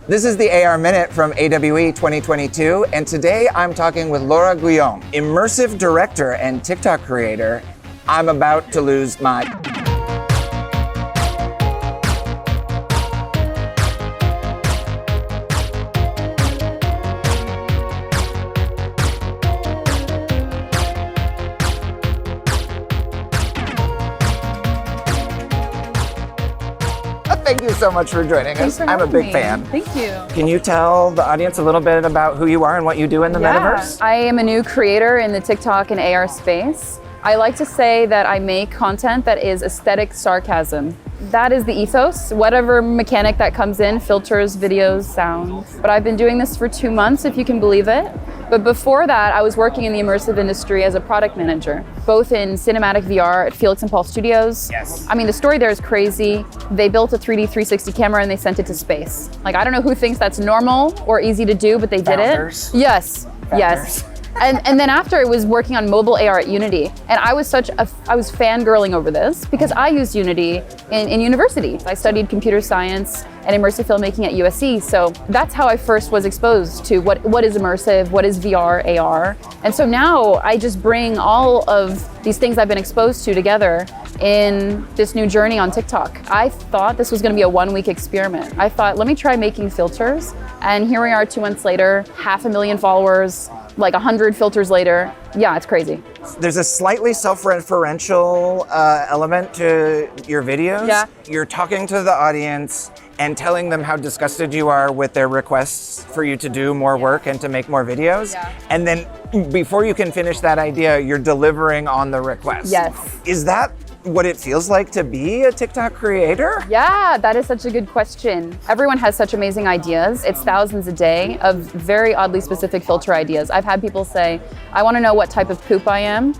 This is the AR Minute from AWE 2022, and today I'm talking with Laura Gouillon, immersive director and TikTok creator. I'm about to lose my... Thank you so much for joining us. I'm a big fan. Thank you. Can you tell the audience a little bit about who you are and what you do in the Metaverse? I am a new creator in the TikTok and AR space. I like to say that I make content that is aesthetic sarcasm. That is the ethos, whatever mechanic that comes in, filters, videos, sound. But I've been doing this for 2 months, if you can believe it. But before that, I was working in the immersive industry as a product manager, both in cinematic VR at Felix and Paul Studios. Yes. I mean, the story there is crazy. They built a 3D 360 camera and they sent it to space. Like, I don't know who thinks that's normal or easy to do, but they did it. Yes, yes. And then after, it was working on mobile AR at Unity. And I was fangirling over this because I used Unity in university. I studied computer science and immersive filmmaking at USC. So that's how I first was exposed to what is immersive, what is VR, AR. And so now I just bring all of these things I've been exposed to together in this new journey on TikTok. I thought this was gonna be a 1-week experiment. I thought, let me try making filters. And here we are 2 months later, 500,000 followers, like 100 filters later. Yeah, it's crazy. There's a slightly self-referential element to your videos. Yeah. You're talking to the audience and telling them how disgusted you are with their requests for you to do more work and to make more videos. Yeah. And then before you can finish that idea, you're delivering on the request. Yes. Is that what it feels like to be a TikTok creator? Yeah, that is such a good question. Everyone has such amazing ideas. It's thousands a day of very oddly specific filter ideas. I've had people say, I want to know what type of poop I am.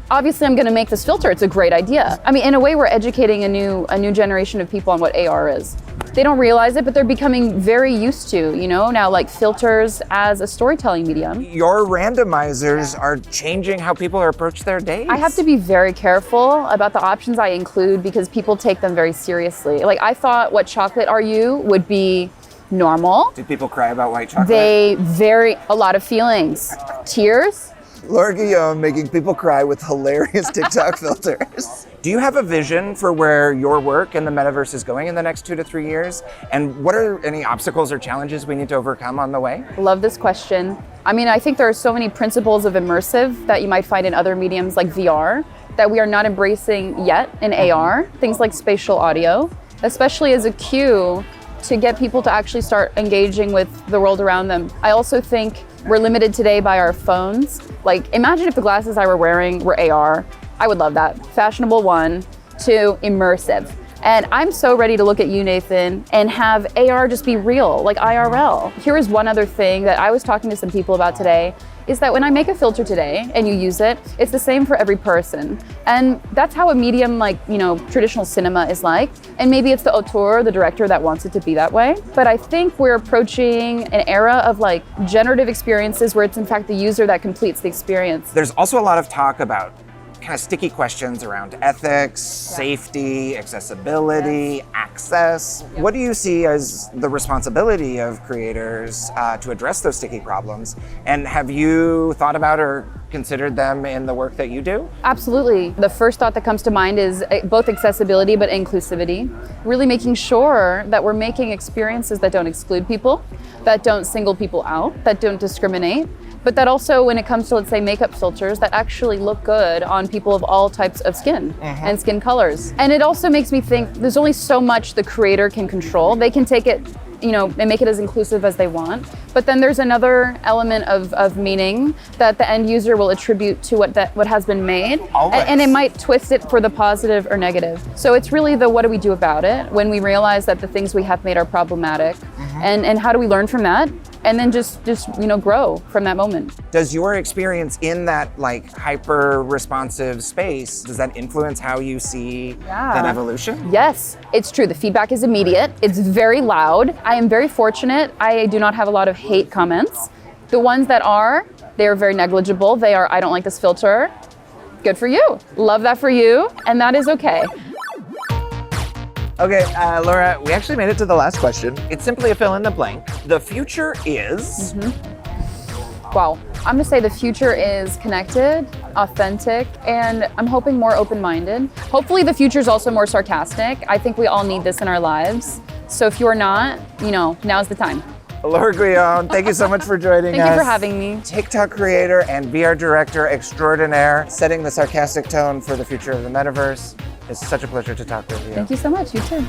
Obviously, I'm going to make this filter. It's a great idea. I mean, in a way, we're educating a new generation of people on what AR is. They don't realize it, but they're becoming very used to, now like filters as a storytelling medium. Your randomizers are changing how people approach their days. I have to be very careful about the options I include because people take them very seriously. Like, I thought what chocolate are you would be normal. Do people cry about white chocolate? A lot of feelings. Tears. Laura Gouillon making people cry with hilarious TikTok filters. Do you have a vision for where your work in the Metaverse is going in the next 2 to 3 years? And what are any obstacles or challenges we need to overcome on the way? Love this question. I mean, I think there are so many principles of immersive that you might find in other mediums like VR that we are not embracing yet in AR. Things like spatial audio, especially as a cue to get people to actually start engaging with the world around them. I also think we're limited today by our phones. Like, imagine if the glasses I were wearing were AR. I would love that. Fashionable 1 to immersive. And I'm so ready to look at you, Nathan, and have AR just be real, like IRL. Here is one other thing that I was talking to some people about today, is that when I make a filter today and you use it, it's the same for every person. And that's how a medium like, traditional cinema is like. And maybe it's the auteur, the director, that wants it to be that way. But I think we're approaching an era of like generative experiences where it's in fact the user that completes the experience. There's also a lot of talk about kind of sticky questions around ethics, safety, accessibility, access. What do you see as the responsibility of creators to address those sticky problems? And have you thought about or considered them in the work that you do? Absolutely. The first thought that comes to mind is both accessibility but inclusivity. Really making sure that we're making experiences that don't exclude people, that don't single people out, that don't discriminate. But that also, when it comes to, let's say, makeup filters, that actually look good on people of all types of skin and skin colors. And it also makes me think there's only so much the creator can control. They can take it, and make it as inclusive as they want. But then there's another element of meaning that the end user will attribute to what has been made. And it might twist it for the positive or negative. So it's really the what do we do about it when we realize that the things we have made are problematic, and how do we learn from that? And then just grow from that moment. Does your experience in that like hyper responsive space, does that influence how you see that evolution? Yes, it's true. The feedback is immediate. It's very loud. I am very fortunate. I do not have a lot of hate comments. The ones that are, they are very negligible. They are, I don't like this filter. Good for you. Love that for you. And that is okay. Okay, Laura, we actually made it to the last question. It's simply a fill in the blank. The future is... Wow. I'm gonna say the future is connected, authentic, and I'm hoping more open-minded. Hopefully the future is also more sarcastic. I think we all need this in our lives. So if you are not, now's the time. Laura Gouillon, thank you so much for joining us. Thank you for having me. TikTok creator and VR director extraordinaire, setting the sarcastic tone for the future of the metaverse. It's such a pleasure to talk with you. Thank you so much. You too.